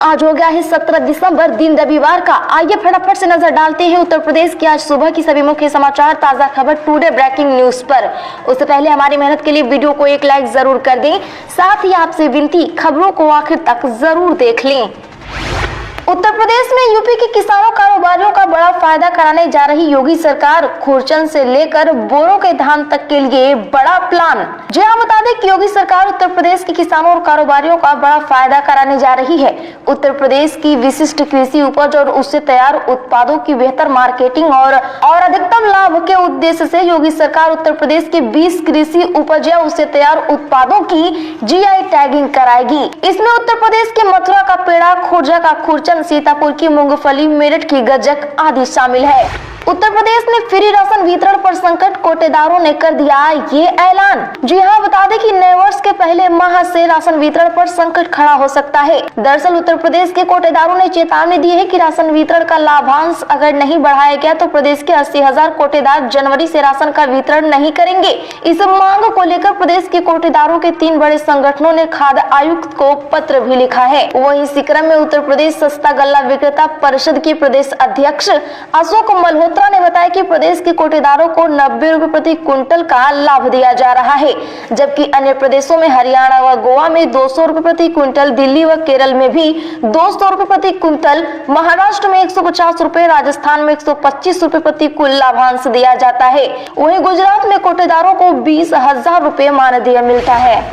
आज हो गया है 17 दिसंबर, दिन रविवार का। आइए फटाफट से नजर डालते हैं उत्तर प्रदेश की आज सुबह की सभी मुख्य समाचार, ताजा खबर टुडे ब्रेकिंग न्यूज पर। उससे पहले हमारी मेहनत के लिए वीडियो को एक लाइक जरूर कर दें। साथ ही आपसे विनती, खबरों को आखिर तक जरूर देख लें। उत्तर प्रदेश में यूपी के किसानों कारोबारियों का बड़ा फायदा कराने जा रही योगी सरकार, खुरचन से लेकर बोरों के धान तक के लिए बड़ा प्लान। जी हाँ, बता दें कि योगी सरकार उत्तर प्रदेश के किसानों और कारोबारियों का बड़ा फायदा कराने जा रही है। उत्तर प्रदेश की विशिष्ट कृषि उपज और उससे तैयार उत्पादों की बेहतर मार्केटिंग और अधिकतम लाभ के उद्देश्य से योगी सरकार उत्तर प्रदेश के 20 कृषि उपज या उससे तैयार उत्पादों की GI टैगिंग कराएगी। इसमें उत्तर प्रदेश के मथुरा का पेड़ा, खुर्जा का खुरचन, सीतापुर की मूंगफली, मेरठ की गज्जक आदि शामिल है। उत्तर प्रदेश में फ्री राशन वितरण पर संकट, कोटेदारों ने कर दिया ये ऐलान। जी हाँ, बता दें कि नए वर्ष के पहले माह से राशन वितरण पर संकट खड़ा हो सकता है। दरअसल उत्तर प्रदेश के कोटेदारों ने चेतावनी दी है कि राशन वितरण का लाभांश अगर नहीं बढ़ाया गया तो प्रदेश के 80,000 कोटेदार जनवरी से राशन का वितरण नहीं करेंगे। इस मांग को लेकर प्रदेश के कोटेदारों के 3 बड़े संगठनों ने खाद्य आयुक्त को पत्र भी लिखा है। वहीं इसी क्रम में उत्तर प्रदेश सस्ता गल्ला विक्रेता परिषद के प्रदेश अध्यक्ष अशोक मल्होत्रा ने बताया कि प्रदेश के कोटेदारों को 90 रुपए प्रति क्विंटल का लाभ दिया जा रहा है, जबकि अन्य प्रदेशों में हरियाणा व गोवा में 200 रुपए प्रति क्विंटल, दिल्ली व केरल में भी 200 रुपए प्रति क्विंटल, महाराष्ट्र में 150 रुपए, राजस्थान में 125 रुपए प्रति कुल लाभांश दिया जाता है। वहीं गुजरात में कोटेदारों को 20,000 रुपए मानदेय मिलता है।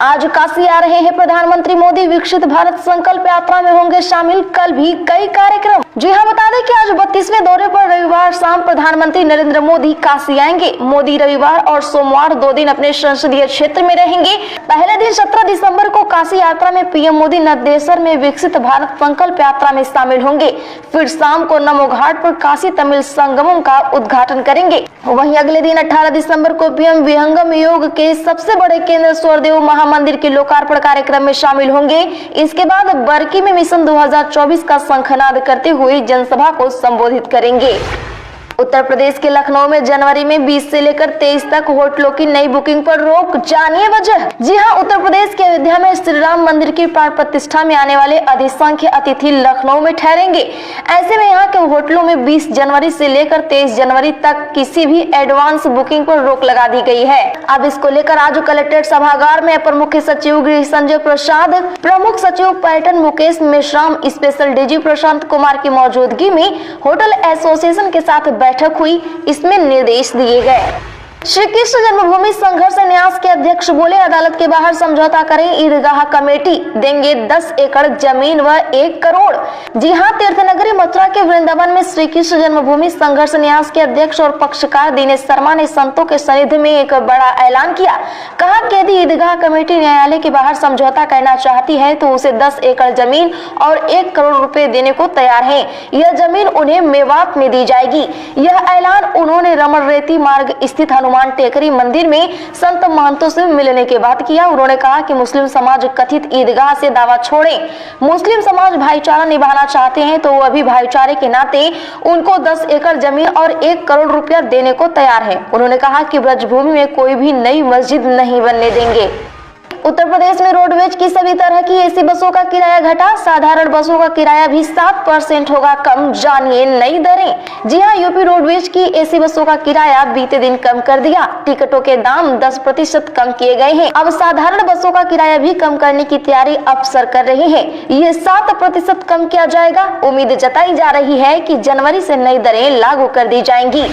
आज काशी आ रहे हैं प्रधानमंत्री मोदी, विकसित भारत संकल्प यात्रा में होंगे शामिल। कल भी कई कार्यक्रम। जी हाँ, बता दें कि आज 32वें दौरे पर रविवार शाम प्रधानमंत्री नरेंद्र मोदी काशी आएंगे। मोदी रविवार और सोमवार 2 दिन अपने संसदीय क्षेत्र में रहेंगे। पहले दिन 17 दिसंबर को काशी यात्रा में पीएम मोदी नंदेसर में विकसित भारत संकल्प यात्रा में शामिल होंगे। फिर शाम को नमो घाट पर काशी तमिल संगमम का उद्घाटन करेंगे। वहीं अगले दिन 18 दिसंबर को पीएम विहंगम योग के सबसे बड़े केंद्र स्वर्देव मंदिर के लोकार्पण कार्यक्रम में शामिल होंगे। इसके बाद बरकी में मिशन 2024 का शंखनाद करते हुए जनसभा को संबोधित करेंगे। उत्तर प्रदेश के लखनऊ में जनवरी में 20 से लेकर 23 तक होटलों की नई बुकिंग पर रोक, जानिए वजह। जी हां, उत्तर प्रदेश के अयोध्या में श्री राम मंदिर की प्राण प्रतिष्ठा में आने वाले अधिसंख्य अतिथि लखनऊ में ठहरेंगे। ऐसे में यहां के होटलों में 20 जनवरी से लेकर 23 जनवरी तक किसी भी एडवांस बुकिंग पर रोक लगा दी गई है। अब इसको लेकर आज कलेक्ट्रेट सभागार में अपर मुख्य सचिव गृह संजय प्रसाद, प्रमुख सचिव पर्यटन मुकेश मेश्राम, स्पेशल DG प्रशांत कुमार की मौजूदगी में होटल एसोसिएशन के साथ बैठक हुई। इसमें निर्देश दिए गए। श्री कृष्ण जन्मभूमि संघर्ष न्यास के अध्यक्ष बोले, अदालत के बाहर समझौता करें, ईदगाह कमेटी देंगे 10 एकड़ जमीन व 1 करोड़। जी हां, तीर्थनगरी मथुरा के वृंदावन में श्री कृष्ण जन्मभूमि संघर्ष न्यास के अध्यक्ष और पक्षकार दिनेश शर्मा ने संतों के सानिध्य में एक बड़ा ऐलान किया। कहा कि यदि ईदगाह कमेटी न्यायालय के बाहर समझौता करना चाहती है तो उसे 10 एकड़ जमीन और 1 करोड़ रुपए देने को तैयार है। यह जमीन उन्हें मेवात में दी जाएगी। यह ऐलान उन्होंने रमण रेती मार्ग स्थित हनुमान टेकरी मंदिर में संत महंतों से मिलने के बाद किया। उन्होंने कहा कि मुस्लिम समाज कथित ईदगाह से दावा छोड़ें। मुस्लिम समाज भाईचारा निभाना चाहते हैं तो वो भी भाईचारे के नाते उनको 10 एकड़ जमीन और 1 करोड़ रुपया देने को तैयार है। उन्होंने कहा कि ब्रजभूमि में कोई भी नई मस्जिद नहीं बनने देंगे। उत्तर प्रदेश में रोडवेज की सभी तरह की एसी बसों का किराया घटा, साधारण बसों का किराया भी 7% होगा कम, जानिए नई दरें। जी हां, यूपी रोडवेज की एसी बसों का किराया बीते दिन कम कर दिया। टिकटों के दाम 10% कम किए गए हैं। अब साधारण बसों का किराया भी कम करने की तैयारी अफसर कर रहे हैं। ये 7% कम किया जाएगा। उम्मीद जताई जा रही है कि जनवरी से नई दरें लागू कर दी जाएंगी।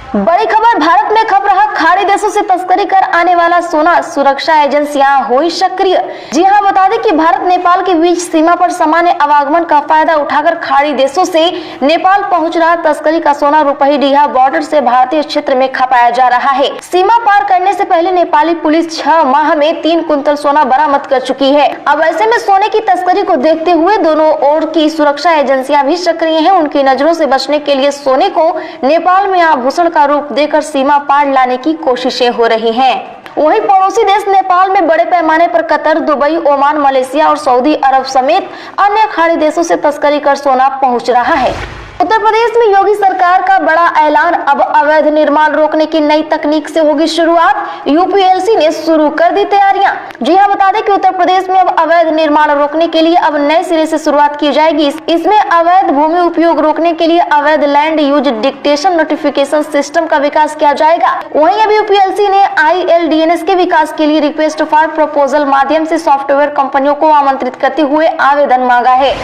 बड़ी खबर, भारत में खप रहा खाड़ी देशों से तस्करी कर आने वाला सोना, सुरक्षा एजेंसियां हुई सक्रिय। जी हां, बता दें कि भारत नेपाल के बीच सीमा पर सामान्य आवागमन का फायदा उठाकर खाड़ी देशों से नेपाल पहुंच रहा तस्करी का सोना रुपहीडीहा बॉर्डर से भारतीय क्षेत्र में खपाया जा रहा है। सीमा पार करने से पहले नेपाली पुलिस 6 माह में 3 कुंतल सोना बरामद कर चुकी है। अब ऐसे में सोने की तस्करी को देखते हुए दोनों ओर की सुरक्षा एजेंसियां भी सक्रिय है। उनकी नजरों से बचने के लिए सोने को नेपाल में आभूषण का रूप देकर सीमा पार लाने की कोशिशें हो रही हैं। वहीं पड़ोसी देश नेपाल में बड़े पैमाने पर कतर, दुबई, ओमान, मलेशिया और सऊदी अरब समेत अन्य खाड़ी देशों से तस्करी कर सोना पहुंच रहा है। उत्तर प्रदेश में योगी सरकार का बड़ा ऐलान, अब अवैध निर्माण रोकने की नई तकनीक से होगी शुरुआत। यूपीएलसी ने शुरू कर दी तैयारियां। जी हां, बता दें कि उत्तर प्रदेश में अब अवैध निर्माण रोकने के लिए अब नए सिरे से शुरुआत की जाएगी। इसमें अवैध भूमि उपयोग रोकने के लिए अवैध land use dictation notification system का विकास किया जाएगा। वहीं अब यूपीएलसी ने ILDNS के विकास के लिए रिक्वेस्ट फॉर प्रपोजल माध्यम से सॉफ्टवेयर कंपनियों को आमंत्रित करते हुए आवेदन मांगा है।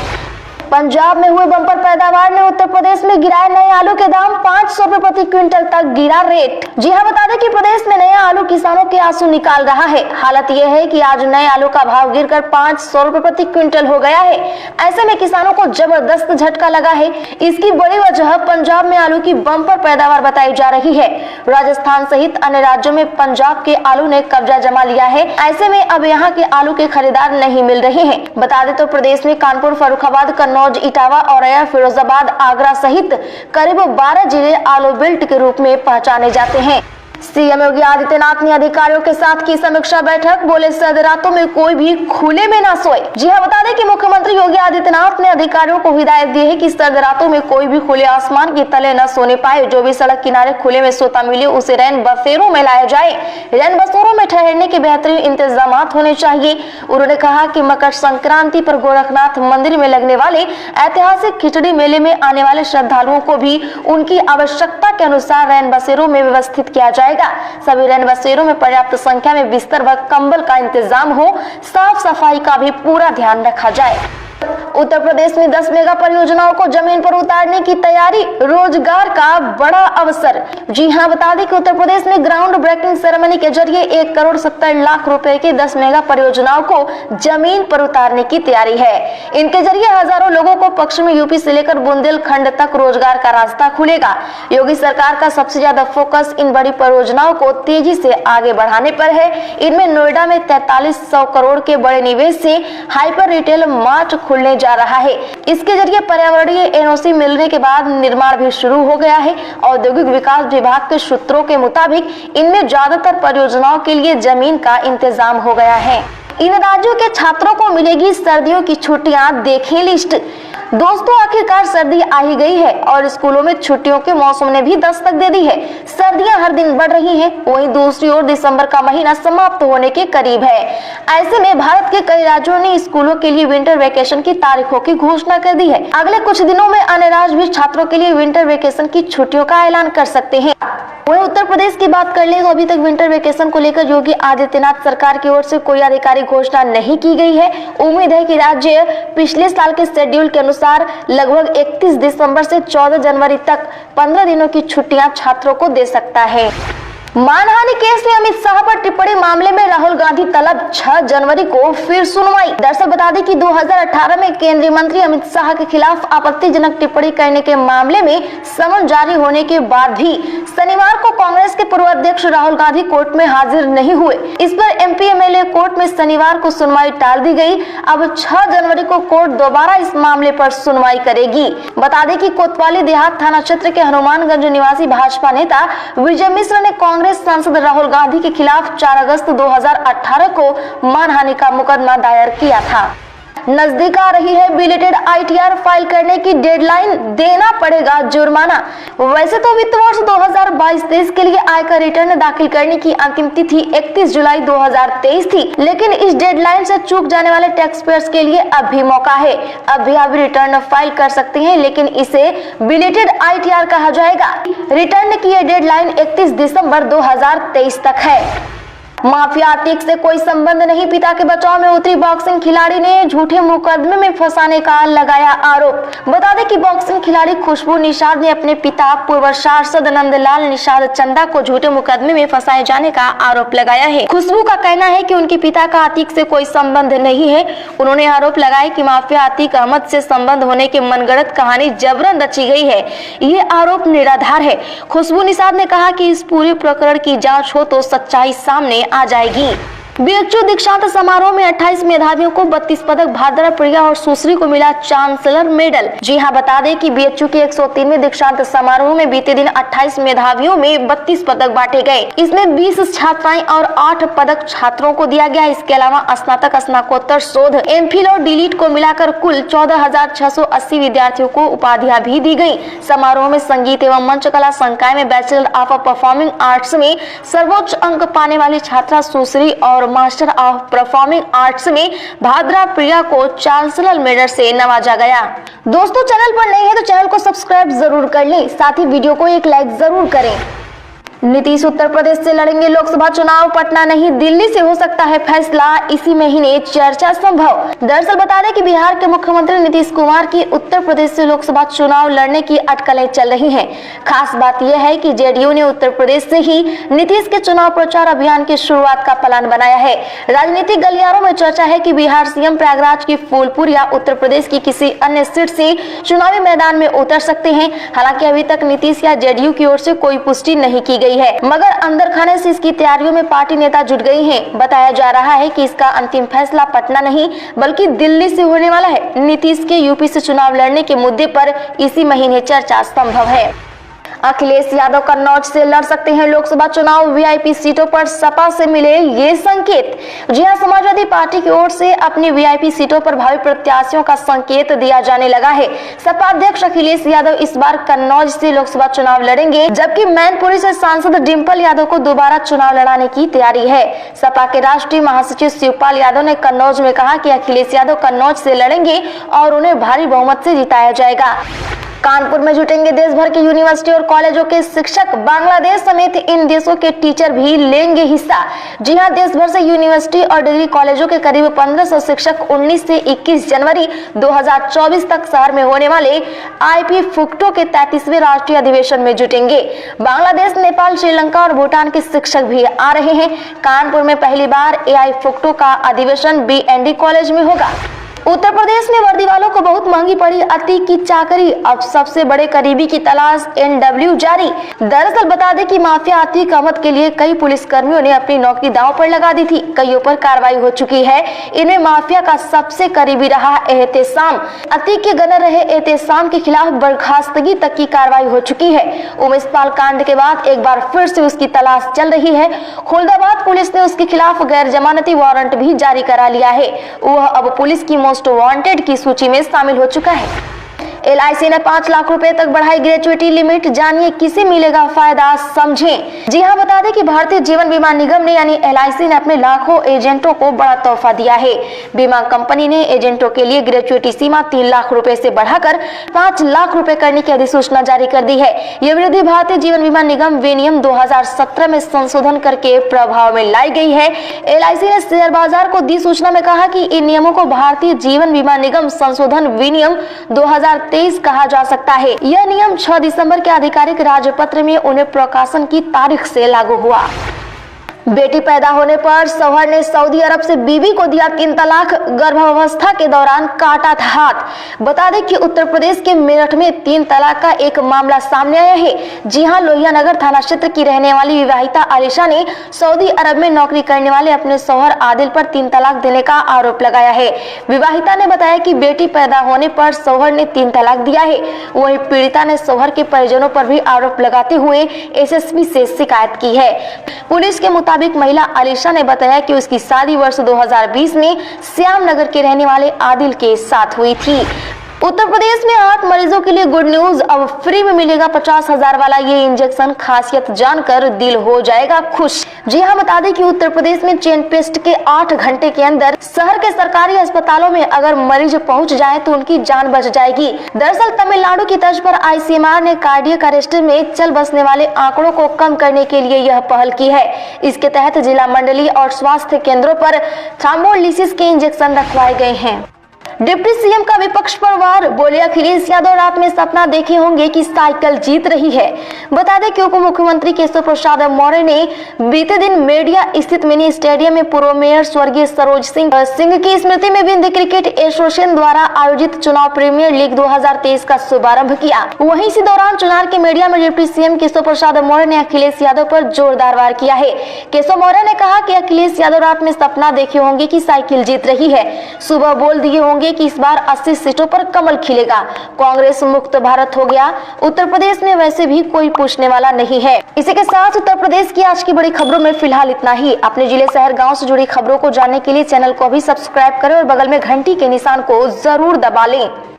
पंजाब में हुए बम्पर पैदावार ने उत्तर प्रदेश में गिराए नए आलू के दाम, 500 रुपए प्रति क्विंटल तक गिरा रेट। जी हां, बता दें कि प्रदेश में नया आलू किसानों के आंसू निकाल रहा है। हालत यह है कि आज नए आलू का भाव गिरकर 500 रुपए प्रति क्विंटल हो गया है। ऐसे में किसानों को जबरदस्त झटका लगा है। इसकी बड़ी वजह पंजाब में आलू की बम्पर पैदावार बताई जा रही है। राजस्थान सहित अन्य राज्यों में पंजाब के आलू ने कब्जा जमा लिया है। ऐसे में अब यहाँ के आलू के खरीदार नहीं मिल रहे हैं। बता दें तो प्रदेश में कानपुर, फर्रुखाबाद, कन्नौज, इटावा, औरैया, फिरोजाबाद, आगरा सहित करीब 12 जिले आलू बेल्ट के रूप में पहचाने जाते हैं। सीएम योगी आदित्यनाथ ने अधिकारियों के साथ की समीक्षा बैठक, बोले सर्द रातों में कोई भी खुले में ना सोए। जी हां, बता दें कि मुख्यमंत्री योगी आदित्यनाथ ने अधिकारियों को हिदायत दी है कि सर्द रातों में कोई भी खुले आसमान के तले न सोने पाए। जो भी सड़क किनारे खुले में सोता मिले उसे रैन बसेरों में लाया जाए। रैन बसेरों में ठहरने के बेहतरीन इंतजाम होने चाहिए। उन्होंने कहा कि मकर संक्रांति पर गोरखनाथ मंदिर में लगने वाले ऐतिहासिक खिचड़ी मेले में आने वाले श्रद्धालुओं को भी उनकी आवश्यकता के अनुसार रैन बसेरों में व्यवस्थित किया जाएगा। सभी रैन बसेरों में पर्याप्त संख्या में बिस्तर व कंबल का इंतजाम हो। साफ सफाई का भी पूरा ध्यान रखा जाए। उत्तर प्रदेश में 10 मेगा परियोजनाओं को जमीन पर उतारने की तैयारी, रोजगार का बड़ा अवसर। जी हां, बता दें कि उत्तर प्रदेश में ग्राउंड ब्रेकिंग सेरेमनी के जरिए 1 करोड़ 70 लाख रुपए के 10 मेगा परियोजनाओं को जमीन पर उतारने की तैयारी है। इनके जरिए हजारों लोगों को पश्चिमी यूपी से लेकर बुंदेलखंड तक रोजगार का रास्ता खुलेगा। योगी सरकार का सबसे ज्यादा फोकस इन बड़ी परियोजनाओं को तेजी से आगे बढ़ाने पर है। इनमें नोएडा में 4300 करोड़ के बड़े निवेश से हाइपर रिटेल मार्ट खुलने जा रहा है। इसके जरिए पर्यावरणीय NOC मिलने के बाद निर्माण भी शुरू हो गया है। औद्योगिक विकास विभाग के सूत्रों के मुताबिक इनमें ज्यादातर परियोजनाओं के लिए जमीन का इंतजाम हो गया है। इन राज्यों के छात्रों को मिलेगी सर्दियों की छुट्टियां, देखें लिस्ट। दोस्तों, आखिरकार सर्दी आ ही गई है और स्कूलों में छुट्टियों के मौसम ने भी दस्तक दे दी है। सर्दियां हर दिन बढ़ रही हैं। वहीं दूसरी ओर दिसंबर का महीना समाप्त होने के करीब है। ऐसे में भारत के कई राज्यों ने स्कूलों के लिए विंटर वेकेशन की तारीखों की घोषणा कर दी है। अगले कुछ दिनों में अन्य राज्य भी छात्रों के लिए विंटर वेकेशन की छुट्टियों का ऐलान कर सकते हैं। वहीं उत्तर प्रदेश की बात कर ले तो अभी तक विंटर वेकेशन को लेकर योगी आदित्यनाथ सरकार की ओर से कोई आधिकारिक घोषणा नहीं की गई है। उम्मीद है कि राज्य पिछले साल के शेड्यूल के अनुसार लगभग 31 दिसंबर से 14 जनवरी तक 15 दिनों की छुट्टियां छात्रों को दे सकता है। मानहानि केस में अमित शाह पर टिप्पणी मामले में राहुल गांधी तलब, 6 जनवरी को फिर सुनवाई। दरअसल बता दें कि 2018 में केंद्रीय मंत्री अमित शाह के खिलाफ आपत्तिजनक टिप्पणी करने के मामले में समन जारी होने के बाद भी शनिवार को कांग्रेस के पूर्व अध्यक्ष राहुल गांधी कोर्ट में हाजिर नहीं हुए। इस पर MP MLA कोर्ट में शनिवार को सुनवाई टाल दी गई। अब 6 जनवरी को कोर्ट दोबारा इस मामले पर सुनवाई करेगी। बता दें कि कोतवाली देहात थाना क्षेत्र के हनुमानगंज निवासी भाजपा नेता विजय मिश्र ने कांग्रेस सांसद राहुल गांधी के खिलाफ 4 अगस्त 2018 को मानहानि का मुकदमा दायर किया था। नजदीक आ रही है बिलेटेड ITR फाइल करने की डेडलाइन, देना पड़ेगा जुर्माना। वैसे तो वित्त वर्ष 2022-23 के लिए आयकर रिटर्न दाखिल करने की अंतिम तिथि 31 जुलाई 2023 थी, लेकिन इस डेडलाइन से चूक जाने वाले टैक्स पेयर्स के लिए अब भी मौका है। अब भी आप रिटर्न फाइल कर सकते हैं, लेकिन इसे बिलेटेड ITR कहा जाएगा। रिटर्न की यह डेडलाइन 31 दिसंबर 2023 तक है। माफिया आतिक से कोई संबंध नहीं, पिता के बचाव में उतरी बॉक्सिंग खिलाड़ी ने झूठे मुकदमे में फंसाने का लगाया आरोप। बता दें कि बॉक्सिंग खिलाड़ी खुशबू निषाद ने अपने पिता पूर्व सांसद नंदलाल निषाद चंदा को झूठे मुकदमे में फंसाए जाने का आरोप लगाया है। खुशबू का कहना है कि उनके पिता का आतिक से कोई संबंध नहीं है। उन्होंने आरोप लगाया कि माफिया आतिक अहमद से संबंध होने की मनगढ़ंत कहानी जबरन रची गई है। ये आरोप निराधार है। खुशबू निषाद ने कहा कि इस पूरे प्रकरण की जाँच हो तो सच्चाई सामने आ जाएगी। बीएचयू दीक्षांत समारोह में 28 मेधावियों को 32 पदक, भाद्रा प्रिया और सुश्री को मिला चांसलर मेडल। जी हां, बता दें कि बीएचयू के 103वें दीक्षांत समारोह में बीते दिन 28 मेधावियों में 32 पदक बांटे गए। इसमें 20 छात्राएं और 8 पदक छात्रों को दिया गया। इसके अलावा स्नातक, स्नातकोत्तर, शोध, एमफिल और डीलिट को मिलाकर कुल 14,680 विद्यार्थियों को उपाधियां भी दी गयी। समारोह में संगीत एवं मंच कला संकाय में बैचलर ऑफ परफॉर्मिंग आर्ट्स में सर्वोच्च अंक पाने वाली छात्रा सुश्री और मास्टर ऑफ परफॉर्मिंग आर्ट्स में भाद्रा प्रिया को चांसलर मेडल से नवाजा गया। दोस्तों, चैनल पर नए हैं तो चैनल को सब्सक्राइब जरूर कर लें, साथ ही वीडियो को एक लाइक जरूर करें। नीतीश उत्तर प्रदेश से लड़ेंगे लोकसभा चुनाव, पटना नहीं दिल्ली से हो सकता है फैसला, इसी महीने चर्चा संभव। दरअसल बता दें कि बिहार के मुख्यमंत्री नीतीश कुमार की उत्तर प्रदेश से लोकसभा चुनाव लड़ने की अटकलें चल रही हैं। खास बात यह है कि जेडीयू ने उत्तर प्रदेश से ही नीतीश के चुनाव प्रचार अभियान की शुरुआत का प्लान बनाया है। राजनीतिक गलियारों में चर्चा है कि बिहार सीएम प्रयागराज की फूलपुर या उत्तर प्रदेश की किसी अन्य सीट से चुनावी मैदान में उतर सकते हैं। हालांकि अभी तक नीतीश या जेडीयू की ओर से कोई पुष्टि नहीं की गई है, मगर अंदर खाने से इसकी तैयारियों में पार्टी नेता जुट गए हैं। बताया जा रहा है कि इसका अंतिम फैसला पटना नहीं बल्कि दिल्ली से होने वाला है। नीतीश के यूपी से चुनाव लड़ने के मुद्दे पर इसी महीने चर्चा संभव है। अखिलेश यादव कन्नौज से लड़ सकते हैं लोकसभा चुनाव, वीआईपी सीटों पर सपा से मिले ये संकेत। जी हां, समाजवादी पार्टी की ओर से अपनी वीआईपी सीटों पर भावी प्रत्याशियों का संकेत दिया जाने लगा है। सपा अध्यक्ष अखिलेश यादव इस बार कन्नौज से लोकसभा चुनाव लड़ेंगे, जबकि मैनपुरी से सांसद डिम्पल यादव को दोबारा चुनाव लड़ाने की तैयारी है। सपा के राष्ट्रीय महासचिव शिवपाल यादव ने कन्नौज में कहा कि अखिलेश यादव कन्नौज से लड़ेंगे और उन्हें भारी बहुमत से जिताया जाएगा। कानपुर में जुटेंगे देश भर के यूनिवर्सिटी और कॉलेजों के शिक्षक, बांग्लादेश समेत इन देशों के टीचर भी लेंगे हिस्सा। जी हां, देश भर से यूनिवर्सिटी और डिग्री कॉलेजों के करीब 1500 शिक्षक 19 से 21 जनवरी 2024 तक शहर में होने वाले आईपी फुक्टो के 33वें राष्ट्रीय अधिवेशन में जुटेंगे। बांग्लादेश, नेपाल, श्रीलंका और भूटान के शिक्षक भी आ रहे हैं। कानपुर में पहली बार एआई फुक्टो का अधिवेशन बीएनडी कॉलेज में होगा। उत्तर प्रदेश में वर्दी वालों को बहुत महंगी पड़ी अतीक की चाकरी, अब सबसे बड़े करीबी की तलाश, एनडब्ल्यू जारी। दरअसल बता दें कि माफिया अतीक अहमद के लिए कई पुलिस कर्मियों ने अपनी नौकरी दांव पर लगा दी थी। कईयों पर कार्रवाई हो चुकी है। इनमें माफिया का सबसे करीबी रहा एहतेशाम। अतीक के गनर रहे एहतेशाम के खिलाफ बर्खास्तगी तक की कार्रवाई हो चुकी है। उमेश पाल कांड के बाद एक बार फिर से उसकी तलाश चल रही है। खुलदाबाद पुलिस ने उसके खिलाफ गैर जमानती वारंट भी जारी करा लिया है। वह अब पुलिस की मोस्ट वांटेड की सूची में शामिल हो चुका है। एलआईसी ने 5 लाख रुपए तक बढ़ाई ग्रेच्युइटी लिमिट, जानिए किसे मिलेगा फायदा, समझें। जी हां, बता दें कि भारतीय जीवन बीमा निगम ने यानी एलआईसी ने अपने लाखों एजेंटों को बड़ा तोहफा दिया है। बीमा कंपनी ने एजेंटों के लिए ग्रेच्युइटी सीमा 3 लाख रुपए से बढ़ाकर 5 लाख रुपए करने की अधिसूचना जारी कर दी है। यह वृद्धि भारतीय जीवन बीमा निगम विनियम 2017 में संशोधन करके प्रभाव में लाई गई है। एलआईसी ने शेयर बाजार को दी सूचना में कहा कि इन नियमों को भारतीय जीवन बीमा निगम संशोधन विनियम 2023 कहा जा सकता है। यह नियम 6 दिसंबर के आधिकारिक राजपत्र में उन्हें प्रकाशन की तारीख से लागू हुआ। बेटी पैदा होने पर शौहर ने सऊदी अरब से बीवी को दिया 3 तलाक, गर्भावस्था के दौरान काटा था हाथ। बता दें कि उत्तर प्रदेश के मेरठ में 3 तलाक का एक मामला सामने आया है। जी हां, लोहियानगर थाना क्षेत्र की रहने वाली विवाहिता आलिशा ने सऊदी अरब में नौकरी करने वाले अपने शौहर आदिल पर 3 तलाक देने का आरोप लगाया है। विवाहिता ने बताया कि बेटी पैदा होने पर शौहर ने 3 तलाक दिया है। वहीं पीड़िता ने शौहर के परिजनों पर भी आरोप लगाते हुए एसएसपी से शिकायत की है। पुलिस के मुताबिक महिला आलिशा ने बताया कि उसकी शादी वर्ष 2020 में श्याम नगर के रहने वाले आदिल के साथ हुई थी। उत्तर प्रदेश में 8 मरीजों के लिए गुड न्यूज, अब फ्री में मिलेगा 50,000 वाला ये इंजेक्शन। खासियत जानकर दिल हो जाएगा खुश। जी हां, बता दें कि उत्तर प्रदेश में चेन पेस्ट के 8 घंटे के अंदर शहर के सरकारी अस्पतालों में अगर मरीज पहुंच जाए तो उनकी जान बच जाएगी। दरअसल तमिलनाडु की तर्ज पर आईसीएमआर ने कार्डियक अरेस्ट में चल बसने वाले आंकड़ों को कम करने के लिए यह पहल की है। इसके तहत जिला मंडलीय और स्वास्थ्य केंद्रों पर थ्रोम्बोलिसिस के इंजेक्शन रखवाए गए हैं। डिप्टी सीएम का विपक्ष पर वार, बोले अखिलेश यादव रात में सपना देखे होंगे कि साइकिल जीत रही है। बता दें कि उप मुख्यमंत्री केशव प्रसाद मौर्य ने बीते दिन मेडिया स्थित मिनी स्टेडियम में पूर्व मेयर स्वर्गीय सरोज सिंह की स्मृति में विंध्य क्रिकेट एसोसिएशन द्वारा आयोजित चुनाव प्रीमियर लीग 2023 का शुभारंभ किया। वहीं इसी दौरान चुनाव के मीडिया में डिप्टी सीएम केशव प्रसाद मौर्य ने अखिलेश यादव पर जोरदार वार किया है। केशव मौर्य ने कहा कि अखिलेश यादव रात में सपना देखे होंगे कि साइकिल जीत रही है। सुबह बोल दिए होंगे कि इस बार 80 सीटों पर कमल खिलेगा, कांग्रेस मुक्त भारत हो गया, उत्तर प्रदेश में वैसे भी कोई पूछने वाला नहीं है। इसी के साथ उत्तर प्रदेश की आज की बड़ी खबरों में फिलहाल इतना ही। अपने जिले शहर गांव से जुड़ी खबरों को जानने के लिए चैनल को भी सब्सक्राइब करें और बगल में घंटी के निशान को जरूर दबा लें।